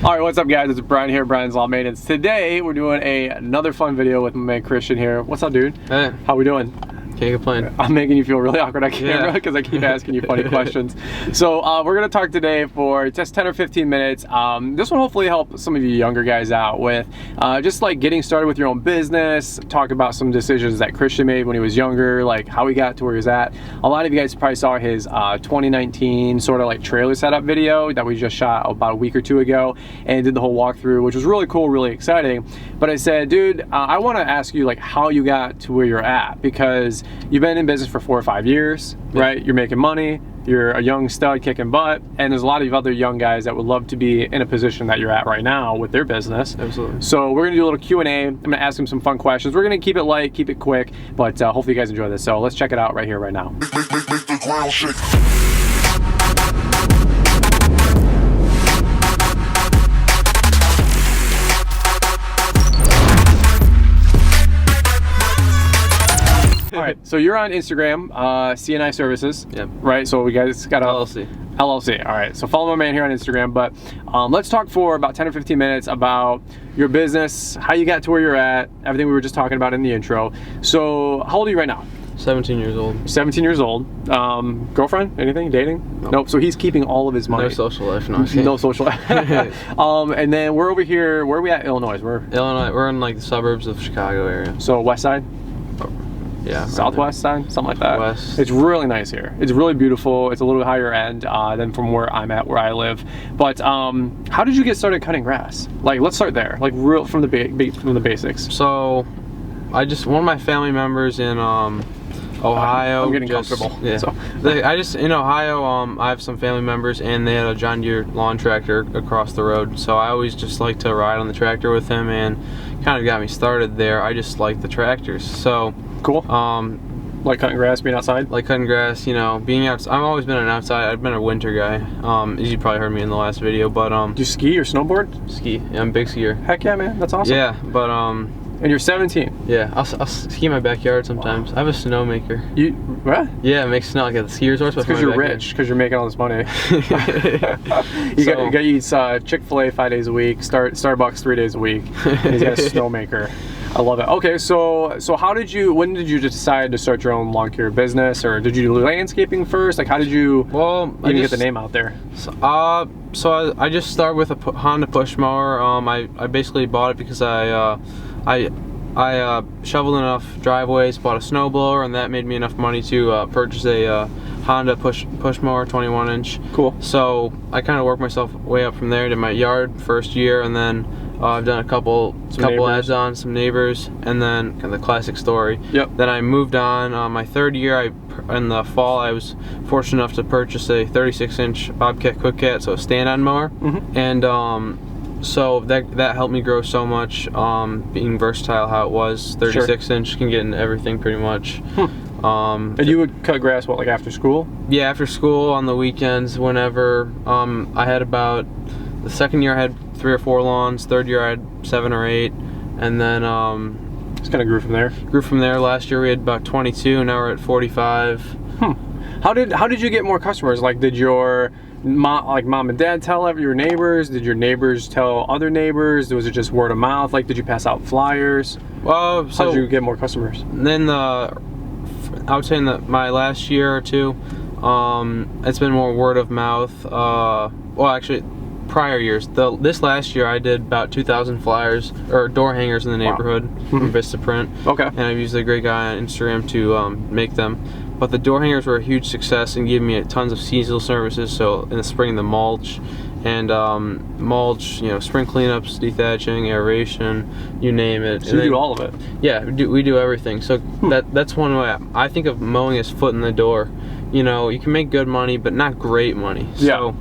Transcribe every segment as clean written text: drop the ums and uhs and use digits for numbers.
All right, what's up guys? It's Brian here, Brian's Law Maintenance. Today we're doing another fun video with my man Christian here. What's up, dude? Hey. How we doing? Can't complain. I'm making you feel really awkward on camera because I keep asking you funny questions. So we're gonna talk today for just 10 or 15 minutes. This will hopefully help some of you younger guys out with just like getting started with your own business, talk about some decisions that Christian made when he was younger, like how he got to where he's at. A lot of you guys probably saw his 2019 sort of like trailer setup video that we just shot about a week or two ago and did the whole walkthrough, which was really cool, really exciting. But I said, dude, I want to ask you like how you got to where you're at, because you've been in business for 4 or 5 years, right? You're making money, you're a young stud kicking butt, and there's a lot of other young guys that would love to be in a position that you're at right now with their business. Absolutely. So we're gonna do a little Q&A. I'm gonna ask him some fun questions. We're gonna keep it light, keep it quick, but hopefully you guys enjoy this. So let's check it out right here, right now. Make the ground shake. All right, so you're on Instagram, CNI Services, Yep. right? So we guys got a LLC. LLC. All right, so follow my man here on Instagram. But let's talk for about 10 or 15 minutes about your business, how you got to where you're at, everything we were just talking about in the intro. So how old are you right now? 17 years old. 17 years old. Girlfriend? Anything? Dating? Nope. So he's keeping all of his money. No social life. No, no social life. And then we're over here. Where are we at? Illinois. Illinois. We're in like the suburbs of Chicago area. So west side. Yeah. Southwest side, something like that. West. It's really nice here. It's really beautiful. It's a little higher end than from where I'm at, where I live. But how did you get started cutting grass? Like, let's start there. Like, real from the basics. So, one of my family members in Ohio. I'm getting comfortable. Yeah. So in Ohio, I have some family members, and they had a John Deere lawn tractor across the road. So I always just like to ride on the tractor with him, and kind of got me started there. I just like the tractors. So. Cool. Like cutting grass, being outside? Like cutting grass, being outside. I've always been an outside. I've been a winter guy. As you probably heard me in the last video, but do you ski or snowboard? Ski. Yeah, I'm a big skier. Heck yeah, man. That's awesome. Yeah, but And you're 17. Yeah, I'll ski in my backyard sometimes. Wow. I have a snowmaker. You what? Yeah, it makes snow like at the ski resorts. Because you're rich, because you're making all this money. you got to eat Chick-fil-A 5 days a week, Starbucks 3 days a week. And he's got a snowmaker. I love it. Okay, so when did you decide to start your own lawn care business, or did you do landscaping first? Like, how did you get the name out there? So I just started with a Honda push mower. I basically bought it because I shoveled enough driveways, bought a snowblower, and that made me enough money to purchase a Honda push mower, 21-inch. Cool. So I kind of worked myself way up from there. Did my yard first year, and then I've done a couple ads on some neighbors, and then kind of the classic story. Yep. Then I moved on. My third year, in the fall, I was fortunate enough to purchase a 36-inch Bobcat Quick Cat, so a stand-on mower, and so that helped me grow so much. Being versatile, how it was, 36-inch can get into everything pretty much. And you would cut grass like after school? Yeah, after school, on the weekends, whenever. I had about the second year I had 3 or 4 lawns. Third year I had 7 or 8, and then just kind of grew from there. Grew from there. Last year we had about 22. Now we're at 45. How did you get more customers? Like, did your mom and dad tell your neighbors? Did your neighbors tell other neighbors? Was it just word of mouth? Like, did you pass out flyers? Well, how did you get more customers? Then I would say in my last year or two, it's been more word of mouth. Well, actually, prior years. This last year, I did about 2,000 flyers or door hangers in the neighborhood from Vistaprint. Okay. And I've used a great guy on Instagram to make them. But the door hangers were a huge success and gave me tons of seasonal services. So in the spring, the mulch and spring cleanups, dethatching, aeration, you name it. So you do all of it? Yeah, we do everything. So that's one way I think of mowing as foot in the door. You can make good money, but not great money. So,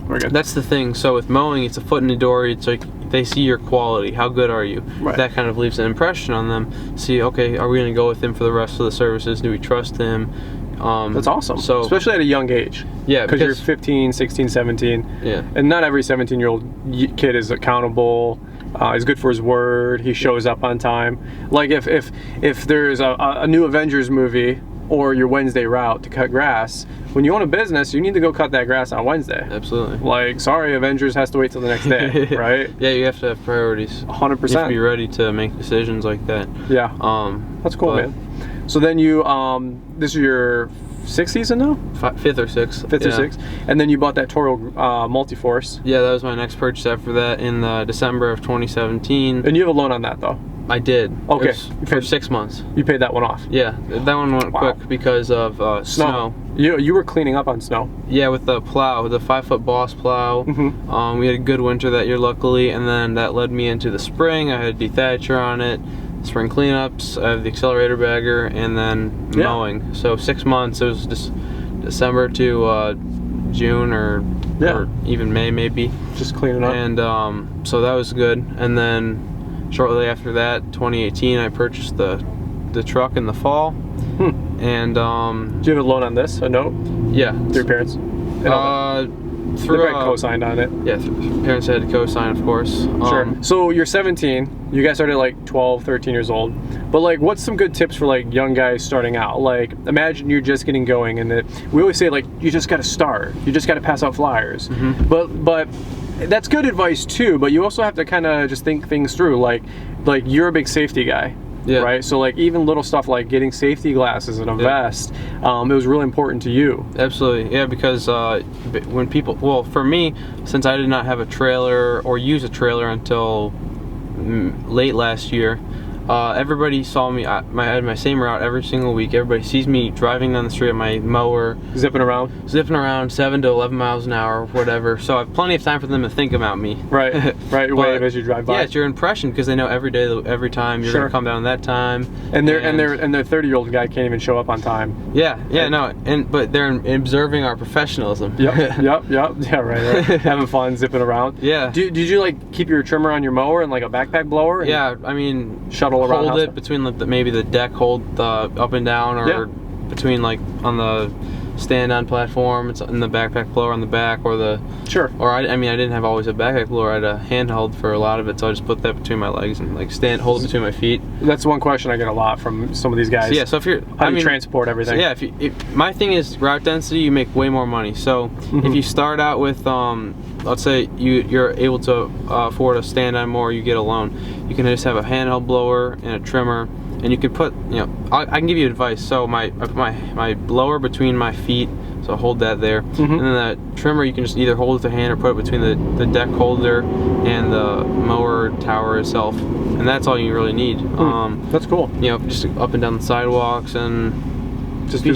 that's the thing. So with mowing, it's a foot in the door. It's like they see your quality. How good are you? Right. That kind of leaves an impression on them. See, okay, are we going to go with him for the rest of the services? Do we trust him? That's awesome. So, especially at a young age. Yeah, because you're 15, 16, 17. Yeah. And not every 17-year-old kid is accountable. He's good for his word. He shows up on time. Like if there's a new Avengers movie or your Wednesday route to cut grass. When you own a business, you need to go cut that grass on Wednesday. Absolutely. Like, sorry, Avengers has to wait till the next day, right? Yeah, you have to have priorities. 100%. You have to be ready to make decisions like that. Yeah. That's cool, man. So then you, this is your 6th season now? 5th or 6th. 5th or 6th. And then you bought that Toro Multiforce. Yeah, that was my next purchase after that in December of 2017. And you have a loan on that though? I did. Okay. For 6 months. You paid that one off? Yeah, that one went quick because of snow. You were cleaning up on snow? Yeah, with the plow, with the 5-foot Boss plow. Mm-hmm. We had a good winter that year, luckily, and then that led me into the spring. I had dethatcher on it, spring cleanups, I have the accelerator bagger, and then mowing. So 6 months. It was just December to June or even May maybe. Just cleaning up. And so that was good. And then shortly after that, 2018, I purchased the truck in the fall. And do you have a loan on this? A note? Yeah. Through your parents? Through they co-signed on it. Yeah, parents had to co-sign, of course. Sure. So you're 17. You guys started at like 12, 13 years old. But like, what's some good tips for like young guys starting out? Like, imagine you're just getting going, and we always say like, you just got to start. You just got to pass out flyers. But that's good advice too. But you also have to kind of just think things through. Like you're a big safety guy. Yeah. Right. So like even little stuff like getting safety glasses and a vest, it was really important to you. Absolutely. Yeah, because when people, well, for me, since I did not have a trailer or use a trailer until late last year, everybody saw me. I had my same route every single week. Everybody sees me driving down the street on my mower, zipping around 7 to 11 miles an hour, whatever. So I have plenty of time for them to think about me. Right, right. Wave as you drive by. Yeah, it's your impression because they know every day, every time you're gonna come down that time. And their 30-year-old guy can't even show up on time. Yeah, yeah, no, but they're observing our professionalism. Yep, yeah, right. Having fun, zipping around. Yeah. Did you like keep your trimmer on your mower and like a backpack blower? Yeah, I mean, shuttle around. Hold it between maybe the deck hold up and down, or between like on the stand-on platform. It's in the backpack blower on the back, or the Or I mean, I didn't have always a backpack blower. I had a handheld for a lot of it, so I just put that between my legs and like hold it between my feet. That's one question I get a lot from some of these guys. So, yeah. So if you're, how do you transport everything? So yeah. My thing is route density. You make way more money. So if you start out with let's say you're able to afford a stand-on mower, you get a loan. You can just have a handheld blower and a trimmer, and you can put, I can give you advice. So I put my blower between my feet, so I hold that there, and then the trimmer you can just either hold with the hand or put it between the deck holder and the mower tower itself, and that's all you really need. That's cool. Just up and down the sidewalks and just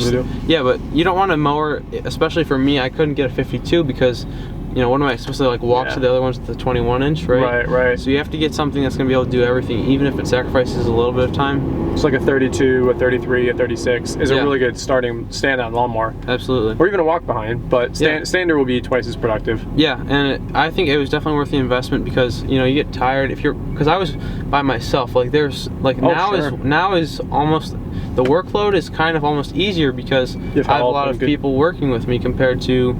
yeah, but you don't want a mower, especially for me. I couldn't get a 52 because what am I supposed to like walk to the other ones with the 21-inch, right? Right. So you have to get something that's gonna be able to do everything, even if it sacrifices a little bit of time. It's like a 32, a 33, a 36 is a really good starting stand-on lawnmower. Absolutely. Or even a walk-behind, but standard will be twice as productive. Yeah, and I think it was definitely worth the investment because you get tired because I was by myself. Like there's like now is almost the workload is kind of almost easier because I have a lot of people working with me compared to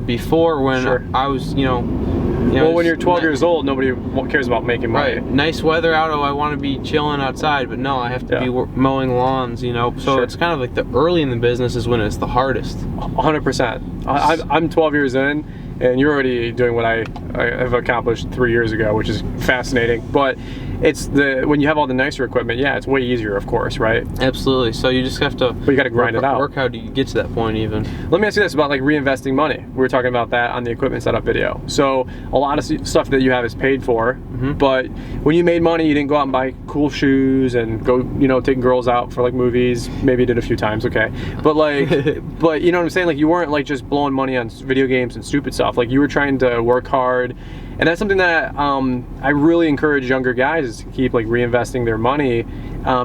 before when I was, well, when you're 12 years old, nobody cares about making money. Right. Nice weather out. Oh, I want to be chilling outside, but no, I have to be mowing lawns. So it's kind of like the early in the business is when it's the hardest. 100%. I'm 12 years in, and you're already doing what I have accomplished 3 years ago, which is fascinating. But it's when you have all the nicer equipment, it's way easier, of course, right? Absolutely. So you just have to. But you got to grind it out. Work how do you get to that point, even? Let me ask you this about like reinvesting money. We were talking about that on the equipment setup video. So a lot of stuff that you have is paid for, but when you made money, you didn't go out and buy cool shoes and go, take girls out for like movies. Maybe you did a few times, okay? But like, but you know what I'm saying? Like you weren't like just blowing money on video games and stupid stuff. Like you were trying to work hard. And that's something that I really encourage younger guys to keep like reinvesting their money,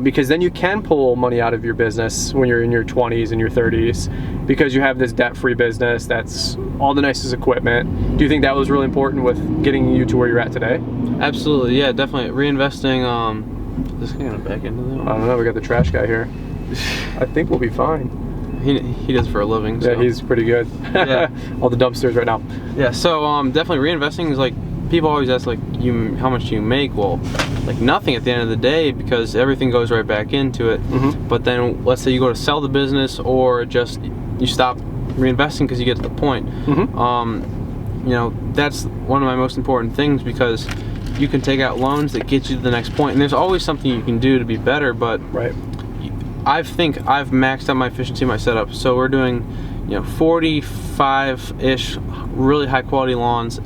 because then you can pull money out of your business when you're in your 20s and your 30s, because you have this debt-free business that's all the nicest equipment. Do you think that was really important with getting you to where you're at today? Absolutely, yeah, definitely. Reinvesting, just gonna back into that one. I don't know, we got the trash guy here. I think we'll be fine. He does for a living. So. Yeah, he's pretty good. Yeah. All the dumpsters right now. Yeah, so definitely reinvesting is like people always ask like, how much do you make? Well, like nothing at the end of the day, because everything goes right back into it. But then let's say you go to sell the business, or just you stop reinvesting because you get to the point. You know, that's one of my most important things, because you can take out loans that get you to the next point, and there's always something you can do to be better. But I think I've maxed out my efficiency in my setup. So we're doing, you know, 45-ish really high quality lawns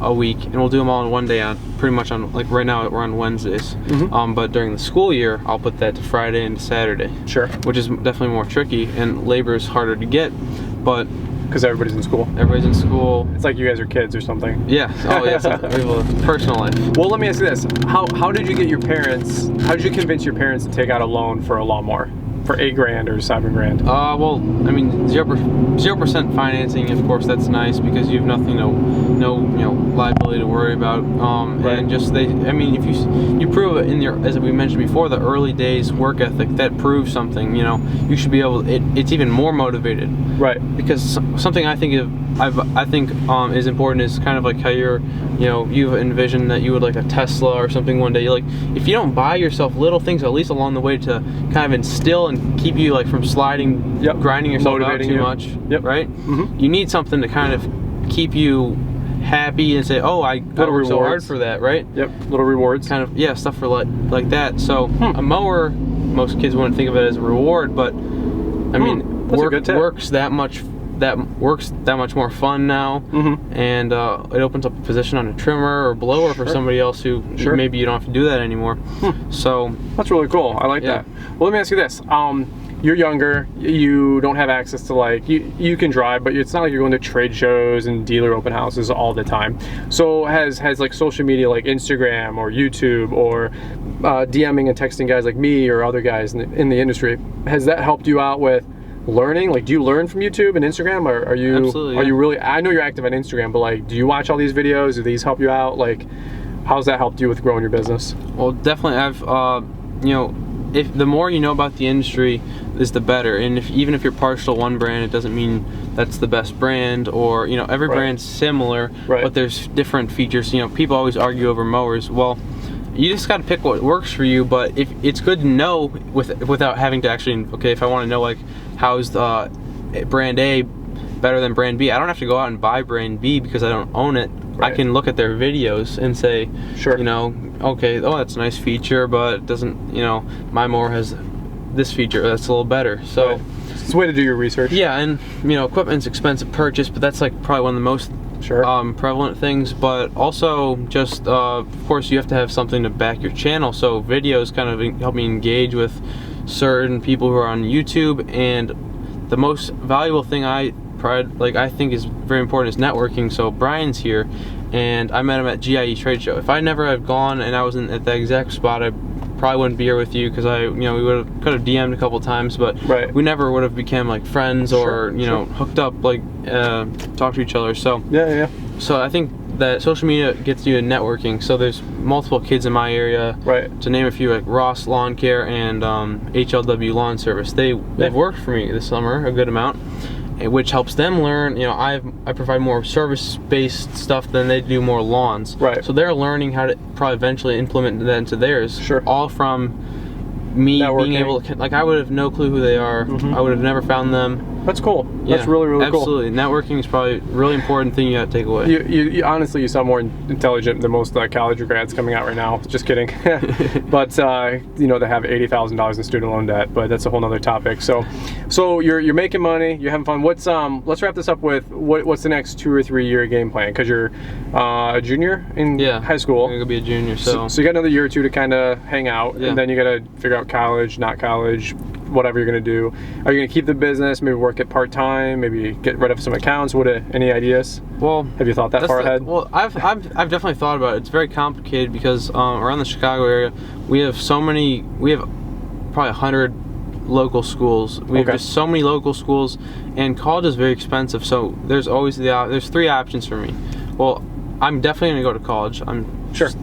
a week, and we'll do them all in one day, on pretty much on, like right now we're on Wednesdays. But during the school year, I'll put that to Friday and to Saturday. Which is definitely more tricky, and labor is harder to get, but because everybody's in school. Everybody's in school. It's like you guys are kids or something. Yeah. Oh yeah. We have a personal life. Well, let me ask you this: how did you get your parents? How did you convince your parents to take out a loan for a lawnmower for $8 grand or $7 grand? Well, I mean, 0% financing. Of course, that's nice, because you have nothing, no liability to worry about. And just I mean, if you prove it in your, as we mentioned before, the early days work ethic, that proves something. You know, you should be able. It's even more motivated. Because something I think is important is kind of like how you've envisioned that you would like a Tesla or something one day. You're like, if you don't buy yourself little things at least along the way to kind of instill and keep you like from sliding, grinding yourself out too much, right? You need something to kind of keep you happy and say, oh, I worked so hard for that, right? Little rewards. Kind of, stuff for like that. So a mower, most kids wouldn't think of it as a reward, but I mean, works that much more fun now, and it opens up a position on a trimmer or blower for somebody else who maybe you don't have to do that anymore. So that's really cool. I like that. Well, let me ask you this: you're younger, you don't have access to, like, you can drive, but it's not like you're going to trade shows and dealer open houses all the time. So has like social media like Instagram or YouTube or DMing and texting guys like me or other guys in the industry, has that helped you out with learning? Like, do you learn from YouTube and Instagram, or are you Absolutely, are you really, I know you're active on Instagram, but like, do you watch all these videos? Do these help you out? Like, how's that helped you with growing your business? Well, definitely. I've if the more you know about the industry is the better, and even if you're partial to one brand, it doesn't mean that's the best brand, or every brand's similar, but there's different features. People always argue over mowers. Well, you just got to pick what works for you, but if it's good to know without having to actually, okay, if I want to know like how's the brand A better than brand B, I don't have to go out and buy brand B because I don't own it. I can look at their videos and say, okay, oh, that's a nice feature, but it doesn't, my mower has this feature that's a little better. So it's a way to do your research. Yeah, and equipment's expensive purchase, but that's like probably one of the most prevalent things. But also just of course you have to have something to back your channel, so videos kind of help me engage with certain people who are on YouTube. And the most valuable thing I think is very important is networking. So Brian's here, and I met him at GIE trade show. If I never had gone and I wasn't at the exact spot, I probably wouldn't be here with you, because we could have DM'd a couple times, but we never would have become like friends or hooked up, like talk to each other. So so I think that social media gets you in networking. So there's multiple kids in my area, to name a few, like Ross Lawn Care and HLW Lawn Service. They've worked for me this summer a good amount, which helps them learn. I provide more service-based stuff than they do more lawns. So they're learning how to probably eventually implement that into theirs. All from me being able to, like, I would have no clue who they are. I would have never found them. That's cool. That's really cool. Absolutely. Networking is probably a really important thing you have to take away. You honestly, you sound more intelligent than most college grads coming out right now. Just kidding. But they have $80,000 in student loan debt, but that's a whole nother topic. So you're making money, you're having fun. Let's wrap this up with what's the next 2 or 3 year game plan? Because you're a junior in high school. I'm gonna be a junior, so you got another year or two to kind of hang out, and then you got to figure out college, not college, whatever you're gonna do. Are you gonna keep the business? Maybe work it part-time? Maybe get rid of some accounts? Any ideas? Well, have you thought that far ahead? Well, I've definitely thought about it. It's very complicated because around the Chicago area we have probably 100 local schools. We have just so many local schools, and college is very expensive. So there's always there's 3 options for me. Well, I'm definitely gonna go to college. I'm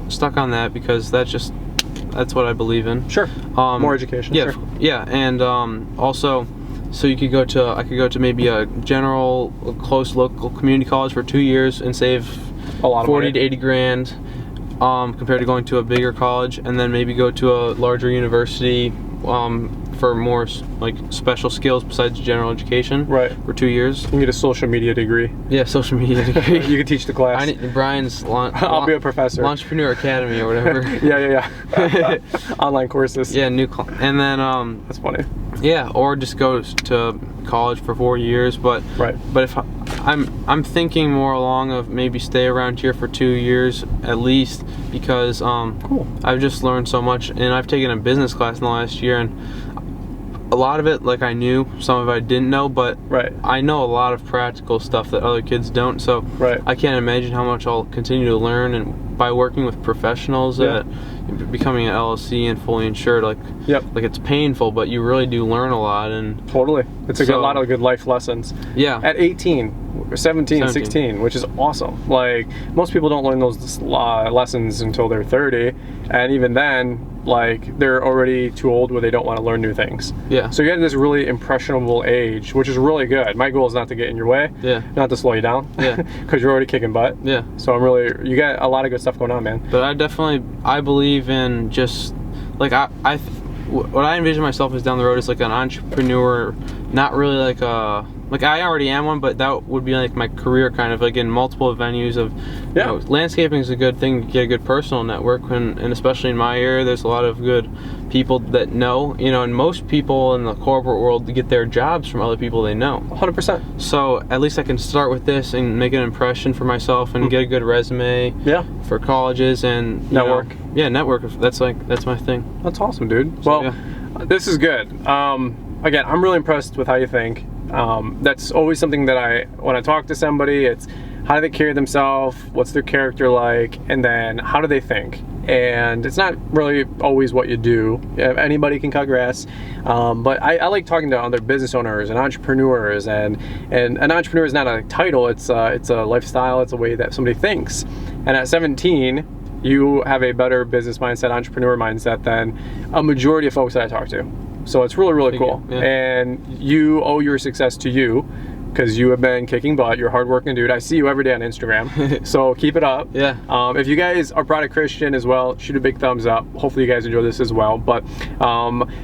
stuck on that because that's what I believe in. More education. And also, so I could go to maybe a close local community college for 2 years and save a lot of 40 money. to 80 grand compared to going to a bigger college, and then maybe go to a larger university for more like special skills besides general education. Right. For 2 years. You can get a social media degree. Yeah, social media degree. You can teach the class. Brian's I'll be a professor. Entrepreneur Academy or whatever. yeah. Online courses. Yeah, and then that's funny. yeah, or just go to college for 4 years. But right. But if I'm thinking more along of maybe stay around here for 2 years at least, because cool. I've just learned so much, and I've taken a business class in the last year, and a lot of it like I knew, some of it I didn't know, but right. I know a lot of practical stuff that other kids don't, so right. I can't imagine how much I'll continue to learn, and by working with professionals becoming an LLC and fully insured, like like it's painful, but you really do learn a lot. And totally, it's a lot of good life lessons. Yeah. At 18, 17, 16, which is awesome. Like most people don't learn those lessons until they're 30, and even then, like they're already too old where they don't want to learn new things. Yeah. So you're at this really impressionable age, which is really good. My goal is not to get in your way. Yeah. Not to slow you down. Yeah. Because you're already kicking butt. Yeah. So you got a lot of good stuff going on, man. But I believe in just like what I envision myself as down the road is like an entrepreneur, not really like I already am one, but that would be like my career, kind of like in multiple venues of, you know, landscaping is a good thing to get a good personal network, and especially in my area, there's a lot of good people that know, you know, and most people in the corporate world get their jobs from other people they know. 100%. So at least I can start with this and make an impression for myself and get a good resume for colleges and network. Network. That's my thing. That's awesome, dude. So, well, this is good. Again, I'm really impressed with how you think. That's always something that when I talk to somebody, it's how do they carry themselves, what's their character like, and then how do they think. And it's not really always what you do. Anybody can cut grass, but I like talking to other business owners and entrepreneurs, and an entrepreneur is not a title, it's a lifestyle, it's a way that somebody thinks. And at 17, you have a better business mindset, entrepreneur mindset than a majority of folks that I talk to. So it's really, really cool. Yeah. And you owe your success to you, because you have been kicking butt. You're a hardworking dude. I see you every day on Instagram. So keep it up. Yeah. If you guys are product Christian as well, shoot a big thumbs up. Hopefully you guys enjoy this as well. But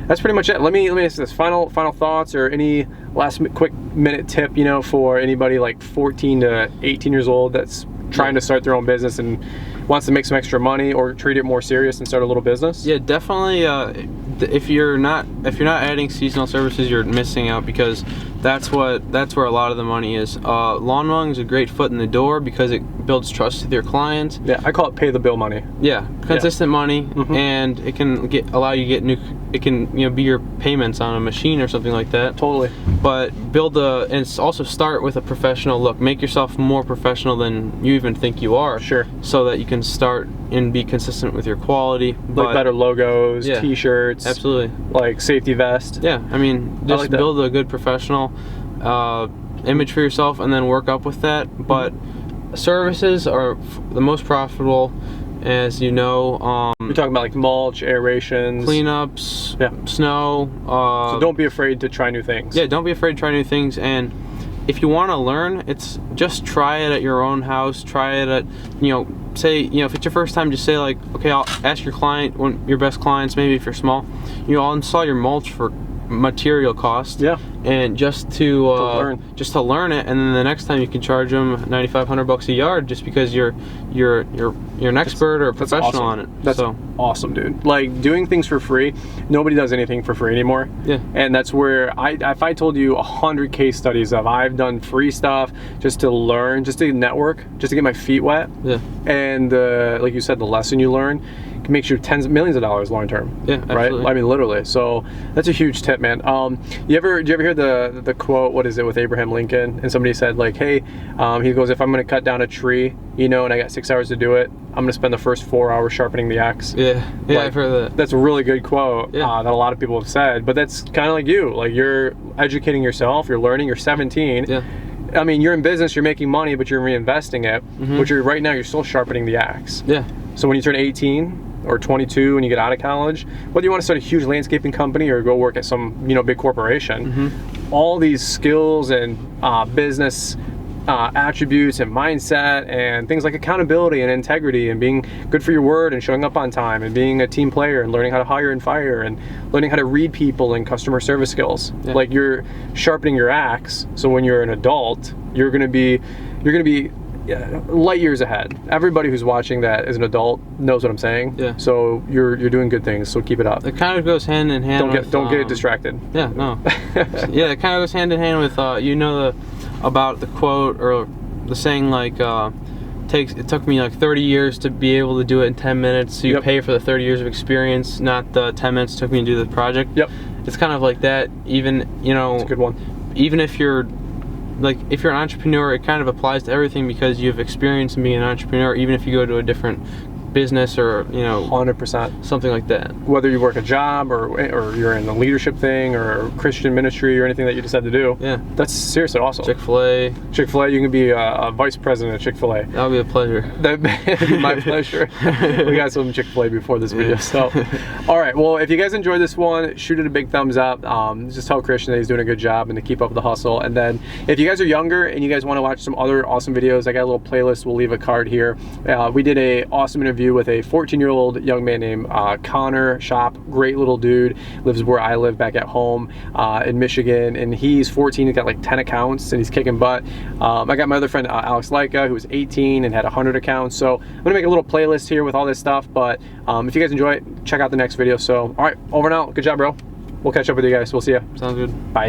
that's pretty much it. Let me ask this. Final thoughts, or any last quick minute tip, you know, for anybody like 14 to 18 years old that's trying to start their own business and wants to make some extra money or treat it more serious and start a little business? Yeah, definitely. If you're not adding seasonal services, you're missing out, because that's where a lot of the money is. Lawn mowing is a great foot in the door because it builds trust with your clients. Yeah, I call it pay the bill money. Yeah, consistent money, and it can allow you to get new. It can, you know, be your payments on a machine or something like that. Totally. But and also start with a professional look. Make yourself more professional than you even think you are. Sure. So that you can start and be consistent with your quality. Like better logos, T-shirts. Absolutely. Like safety vest. Yeah, I mean, just build a good professional image for yourself and then work up with that. But services are the most profitable, as you know. You're talking about like mulch, aerations, cleanups, snow. So don't be afraid to try new things. Yeah, don't be afraid to try new things. And if you want to learn, it's just try it at your own house. Try it at, you know, say, you know, if it's your first time, just say like, okay, I'll ask your client, your best clients, maybe if you're small, you know, I'll install your mulch for material cost. Yeah. And just to learn it, and then the next time you can charge them $9,500 a yard, just because you're an expert or a professional on it. That's awesome, dude. Like doing things for free, nobody does anything for free anymore. Yeah. And that's where if I told you 100 case studies of I've done free stuff just to learn, just to network, just to get my feet wet. Yeah. And like you said, the lesson you learn makes you tens of millions of dollars long term. Yeah, absolutely. Right? I mean, literally. So that's a huge tip, man. Do you ever hear the quote, what is it, with Abraham Lincoln? And somebody said like, hey, he goes, if I'm going to cut down a tree, you know, and I got 6 hours to do it, I'm going to spend the first 4 hours sharpening the axe. Yeah, yeah, like, I've heard that. That's a really good quote that a lot of people have said, but that's kind of like you. Like, you're educating yourself, you're learning, you're 17. Yeah. I mean, you're in business, you're making money, but you're reinvesting it, but right now you're still sharpening the axe. Yeah. So when you turn 18 or 22 and you get out of college, whether you want to start a huge landscaping company or go work at some, you know, big corporation, all these skills and business attributes and mindset and things like accountability and integrity and being good for your word and showing up on time and being a team player and learning how to hire and fire and learning how to read people and customer service skills. Yeah. Like you're sharpening your axe, so when you're an adult, you're gonna be light years ahead. Everybody who's watching that as an adult knows what I'm saying. Yeah. So you're doing good things, so keep it up. It kind of goes hand in hand. Don't get distracted. Yeah, no. Yeah, it kind of goes hand in hand with about the quote or the saying like it took me like 30 years to be able to do it in 10 minutes. So you pay for the 30 years of experience, not the 10 minutes it took me to do the project. Yep. It's kind of like that. Even It's a good one. Even if you're if you're an entrepreneur, it kind of applies to everything because you have experience in being an entrepreneur, even if you go to a different business or 100%. something like that. Whether you work a job or you're in a leadership thing or Christian ministry or anything that you decide to do, that's seriously awesome. Chick-fil-A, you can be a vice president at Chick-fil-A. That would be a pleasure. That'd be my pleasure. We got some Chick-fil-A before this video. So, all right. Well, if you guys enjoyed this one, shoot it a big thumbs up. Just tell Christian that he's doing a good job and to keep up with the hustle. And then if you guys are younger and you guys want to watch some other awesome videos, I got a little playlist. We'll leave a card here. We did a awesome interview with a 14-year-old young man named Connor Shop. Great little dude. Lives where I live back at home in Michigan. And he's 14. He's got like 10 accounts and he's kicking butt. I got my other friend Alex Laika, who was 18 and had 100 accounts. So I'm gonna make a little playlist here with all this stuff. But if you guys enjoy it, check out the next video. So all right, over and out. Good job, bro. We'll catch up with you guys. We'll see you. Sounds good. Bye.